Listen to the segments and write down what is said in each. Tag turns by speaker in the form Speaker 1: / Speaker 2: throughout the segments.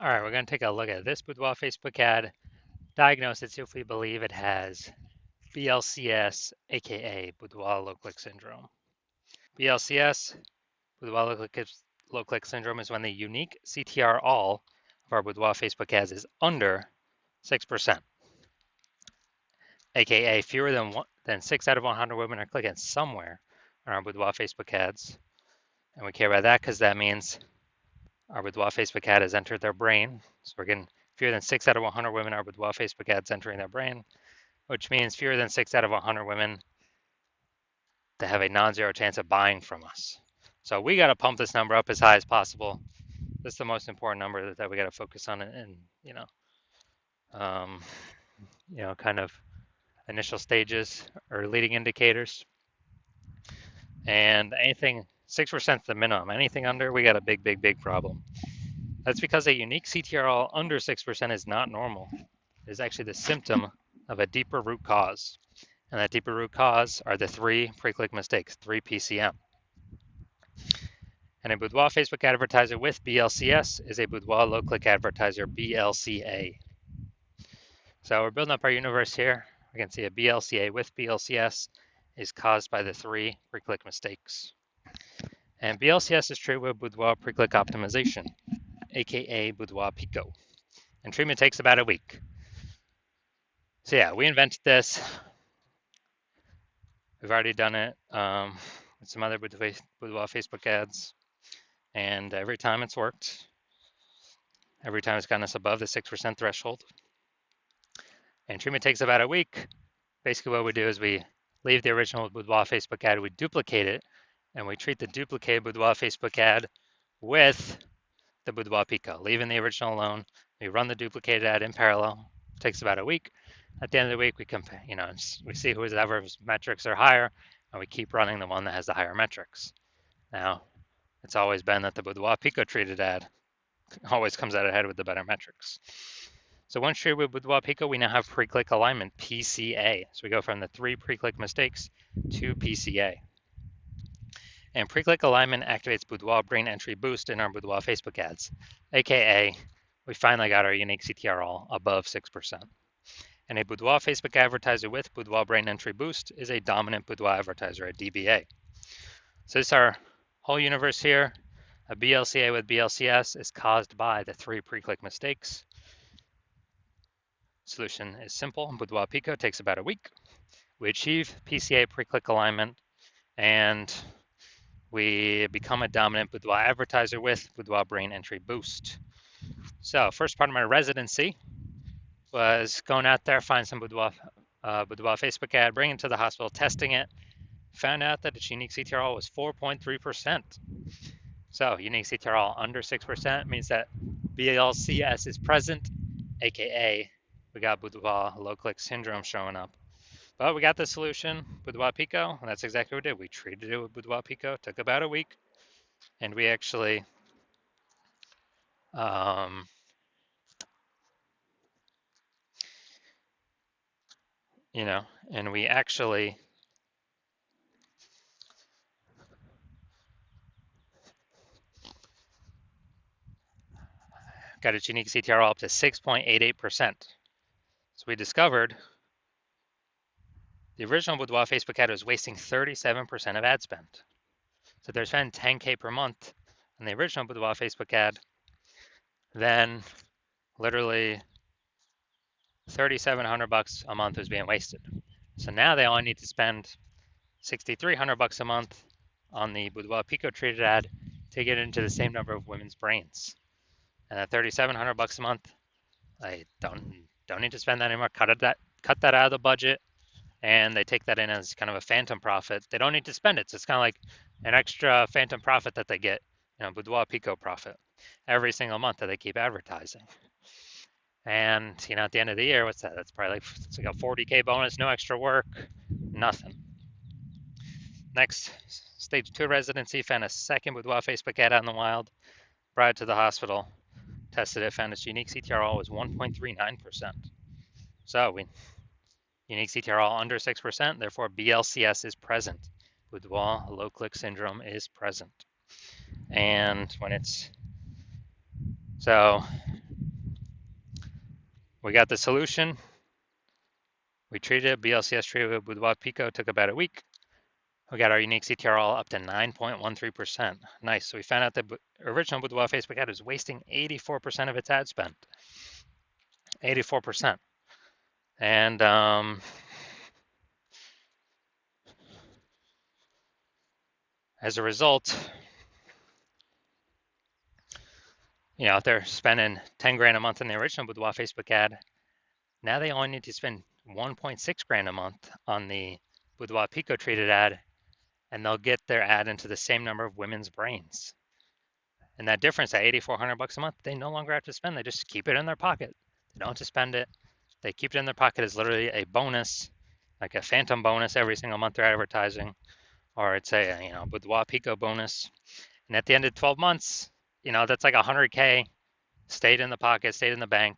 Speaker 1: All right, we're going to take a look at this Boudoir Facebook ad, diagnose it, see if we believe it has BLCS, aka Boudoir low click syndrome. BLCS, Boudoir low click syndrome, is when the unique CTR all of our Boudoir Facebook ads is under 6%, aka fewer than 6 out of 100 women are clicking somewhere on our Boudoir Facebook ads. And we care about that because that means our Boudoir Facebook ad has entered their brain. So we're getting fewer than 6 out of 100 women are Boudoir Facebook ads entering their brain, which means fewer than 6 out of 100 women that have a non-zero chance of buying from us. So we got to pump this number up as high as possible. That's the most important number that we got to focus on, and um, kind of initial stages or leading indicators. And anything 6% is the minimum. Anything under, we got a big, big, big problem. That's because a unique CTRL under 6% is not normal. It is actually the symptom of a deeper root cause. And that deeper root cause are the 3 pre-click mistakes, 3 PCM. And a Boudoir Facebook advertiser with BLCS is a Boudoir low-click advertiser, BLCA. So we're building up our universe here. We can see a BLCA with BLCS is caused by the 3 pre-click mistakes. And BLCS is treated with Boudoir pre-click optimization, aka Boudoir Pico. And treatment takes about a week. So yeah, we invented this. We've already done it with some other Boudoir Facebook ads. And every time it's worked. Every time it's gotten us above the 6% threshold. And treatment takes about a week. Basically what we do is we leave the original Boudoir Facebook ad, we duplicate it, and we treat the duplicated Boudoir Facebook ad with the Boudoir Pico, leaving the original alone. We run the duplicated ad in parallel. It takes about a week. At the end of the week, we compare, we see whoever's metrics are higher, and we keep running the one that has the higher metrics. Now, it's always been that the Boudoir Pico treated ad always comes out ahead with the better metrics. So once treated with Boudoir Pico, we now have pre-click alignment, PCA. So we go from the 3 pre-click mistakes to PCA. And pre-click alignment activates Boudoir brain entry boost in our Boudoir Facebook ads, aka we finally got our unique CTRL above 6%. And a Boudoir Facebook advertiser with Boudoir brain entry boost is a dominant Boudoir advertiser, a DBA. So this is our whole universe here. A BLCA with BLCS is caused by the 3 pre-click mistakes. Solution is simple. Boudoir Pico takes about a week. We achieve PCA pre-click alignment, and we become a dominant Boudoir advertiser with Boudoir brain entry boost. So first part of my residency was going out there, find some Boudoir Facebook ad, bring it to the hospital, testing it, found out that its unique CTRL was 4.3%. So unique CTRL under 6% means that BLCS is present, aka we got Boudoir low click syndrome showing up. But we got the solution, Boudoir Pico, and that's exactly what we did. We treated it with Boudoir Pico, took about a week, and we actually and we actually got its unique CTRL up to 6.88%. So we discovered the original Boudoir Facebook ad was wasting 37% of ad spend. So if they're spending 10K per month on the original Boudoir Facebook ad, then literally $3,700 a month was being wasted. So now they only need to spend $6,300 a month on the Boudoir Pico treated ad to get into the same number of women's brains. And at $3,700 a month, I don't need to spend that anymore. Cut that out of the budget, and they take that in as kind of a phantom profit. They don't need to spend it. So it's kind of like an extra phantom profit that they get, Boudoir Pico profit every single month that they keep advertising. And at the end of the year, what's that? That's probably like it's like a 40K bonus, no extra work, nothing. Next, stage 2 residency, found a second Boudoir Facebook ad out in the wild, brought it to the hospital, tested it, found its unique CTRL was 1.39%. So unique CTRL under 6%, therefore BLCS is present. Boudoir low click syndrome is present. And when it's, so We got the solution. We treated it. BLCS treated with Boudoir Pico. Took about a week. We got our unique CTRL up to 9.13%. Nice. So we found out that the original Boudoir Facebook ad was wasting 84% of its ad spend. 84%. And as a result, they're spending 10 grand a month in the original Boudoir Facebook ad. Now they only need to spend 1.6 grand a month on the Boudoir Pico treated ad, and they'll get their ad into the same number of women's brains. And that difference, at $8,400 a month, they no longer have to spend. They just keep it in their pocket. They don't have to spend it. They keep it in their pocket as literally a bonus, like a phantom bonus every single month they're advertising, or it's a Boudoir Pico bonus. And at the end of 12 months, that's like 100K stayed in the pocket, stayed in the bank,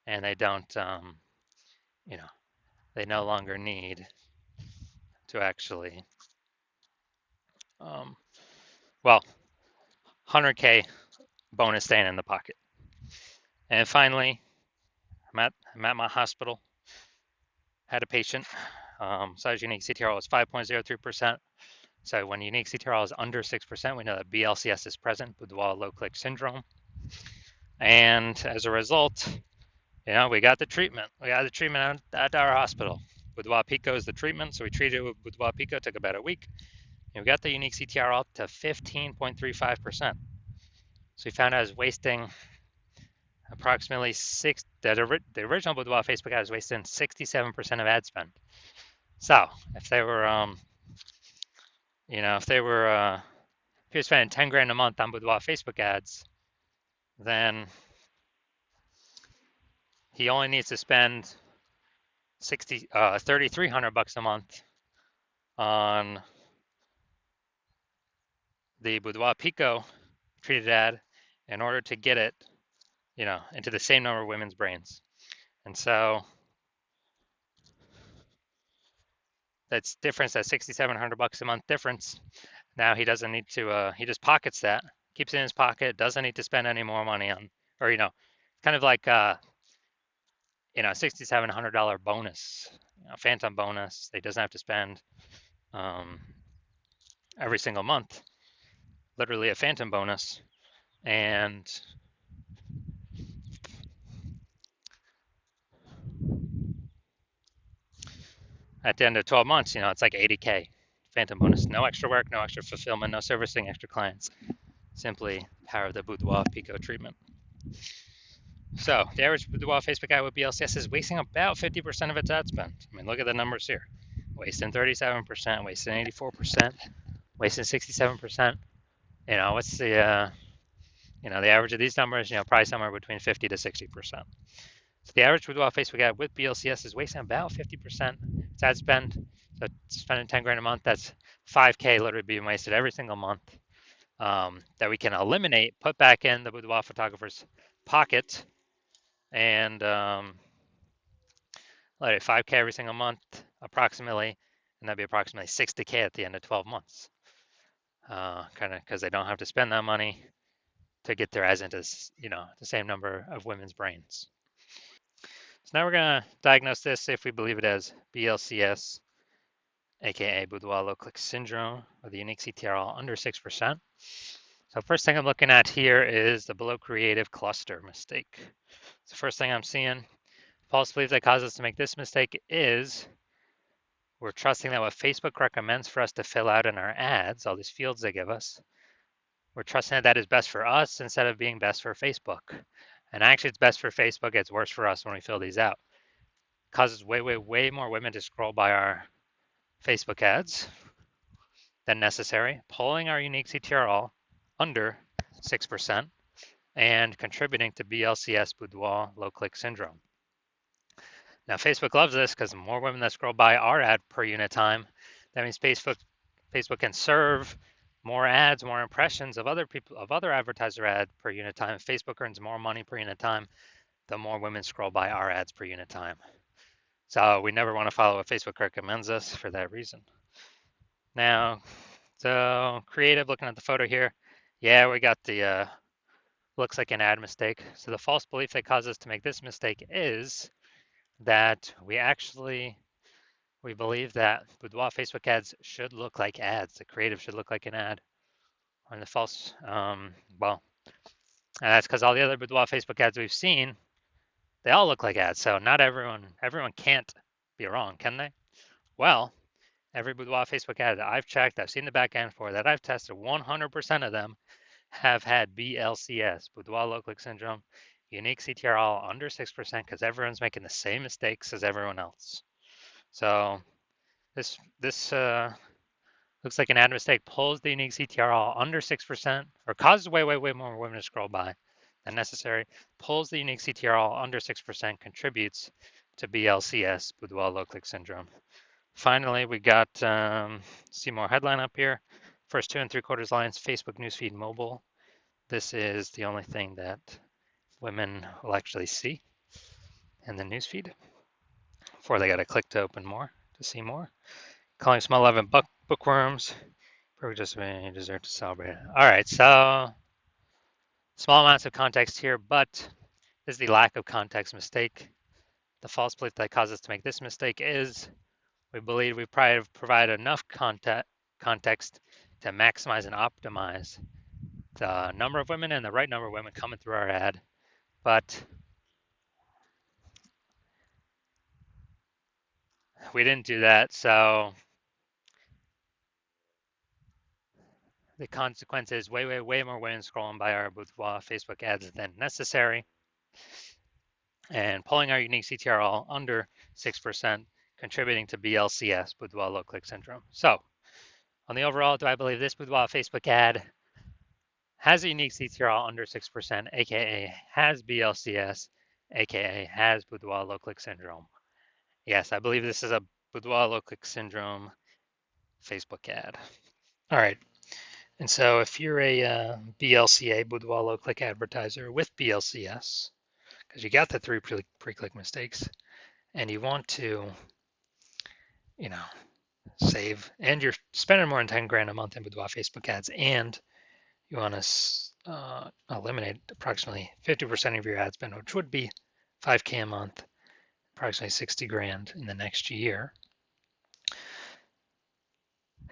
Speaker 1: and they don't, they no longer need to actually, well, 100K bonus staying in the pocket. And finally, I'm at my hospital, had a patient, size unique CTRL is 5.03%. So when unique CTRL is under 6%, we know that BLCS is present, Boudoir low click syndrome. And as a result, we got the treatment. We got the treatment at our hospital. Boudoir Pico is the treatment, so we treated it with Boudoir Pico, took about a week. And we got the unique CTRL up to 15.35%. So we found out it was wasting approximately the original Boudoir Facebook ad was wasting 67% of ad spend. So if they were, if you're spending 10 grand a month on Boudoir Facebook ads, then he only needs to spend $3,300 a month on the Boudoir Pico treated ad in order to get it, into the same number of women's brains. And so that's difference, that $6,700 a month difference. Now he doesn't need to, he just pockets that, keeps it in his pocket, doesn't need to spend any more money on, or, kind of like, $6,700 bonus, phantom bonus. He doesn't have to spend every single month, literally a phantom bonus. And at the end of 12 months, it's like 80K phantom bonus. No extra work, no extra fulfillment, no servicing extra clients. Simply power of the Boudoir Pico treatment. So the average Boudoir Facebook ad with BLCS is wasting about 50% of its ad spend. I mean, look at the numbers here. Wasting 37%, wasting 84%, wasting 67%. What's the, the average of these numbers, probably somewhere between 50 to 60%. So the average Boudoir Facebook ad with BLCS is wasting about 50% its ad spend. So spending 10 grand a month, that's 5K literally being wasted every single month, that we can eliminate, put back in the Boudoir photographer's pocket, and let it 5K every single month approximately, and that'd be approximately 60K at the end of 12 months. Kind of because they don't have to spend that money to get their ads into, the same number of women's brains. So now we're going to diagnose this, see if we believe it as BLCS, aka Boudoir low click syndrome, with a unique CTRL under 6%. So first thing I'm looking at here is the below creative cluster mistake. So first thing I'm seeing, false belief that causes us to make this mistake is we're trusting that what Facebook recommends for us to fill out in our ads, all these fields they give us, we're trusting that is best for us instead of being best for Facebook. And actually it's best for Facebook, it's worse for us when we fill these out. It causes way more women to scroll by our Facebook ads than necessary, pulling our unique CTRL under 6% and contributing to BLCS Boudoir low click syndrome. Now Facebook loves this because the more women that scroll by our ad per unit time, that means Facebook can serve more ads, more impressions of other advertiser ad per unit time. Facebook earns more money per unit time, the more women scroll by our ads per unit time. So we never want to follow what Facebook recommends us for that reason. Now, so creative, looking at the photo here, yeah, we got the looks like an ad mistake. So the false belief that caused us to make this mistake is that we believe that Boudoir Facebook ads should look like ads. The creative should look like an ad. And the false, well, and that's because all the other Boudoir Facebook ads we've seen, they all look like ads. So not everyone can't be wrong, can they? Well, every Boudoir Facebook ad that I've checked, I've seen the back end for, that I've tested, 100% of them have had BLCS, Boudoir low click syndrome, unique CTRL under 6% because everyone's making the same mistakes as everyone else. So this looks like an ad mistake pulls the unique CTRL under 6% or causes way more women to scroll by than necessary, pulls the unique CTRL under 6%, contributes to BLCS, Boudoir low click syndrome. Finally, we got, see more headline up here. First 2 3/4 lines, Facebook newsfeed mobile. This is the only thing that women will actually see in the newsfeed before they got to click to open more to see more. Calling small 11 bookworms. Just deserve to celebrate. All right, so small amounts of context here, but this is the lack of context mistake. The false belief that caused us to make this mistake is we believe we provide enough context to maximize and optimize the number of women and the right number of women coming through our ad, but we didn't do that. So the consequence is way more women scrolling by our Boudoir Facebook ads than necessary, and pulling our unique CTRL under 6%, contributing to BLCS, Boudoir low click syndrome. So on the overall, do I believe this Boudoir Facebook ad has a unique CTRL under 6%, aka has BLCS, aka has Boudoir low click syndrome? Yes, I believe this is a Boudoir low click syndrome Facebook ad. All right. And so if you're a BLCA, Boudoir low click advertiser with BLCS, because you got the 3 pre-click mistakes, and you want to, save, and you're spending more than 10 grand a month in Boudoir Facebook ads, and you want to eliminate approximately 50% of your ad spend, which would be 5K a month, approximately 60 grand in the next year.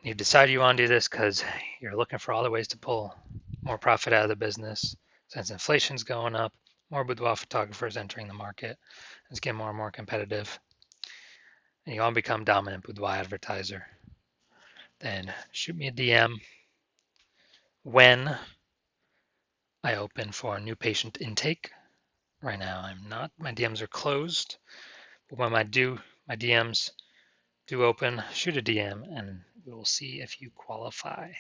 Speaker 1: You decide you want to do this because you're looking for all the ways to pull more profit out of the business. Since inflation's going up, more boudoir photographers entering the market. It's getting more and more competitive. And you want to become dominant boudoir advertiser. Then shoot me a DM when I open for a new patient intake. Right now I'm not. My DMs are closed. But when my DMs do open, shoot a DM and we will see if you qualify.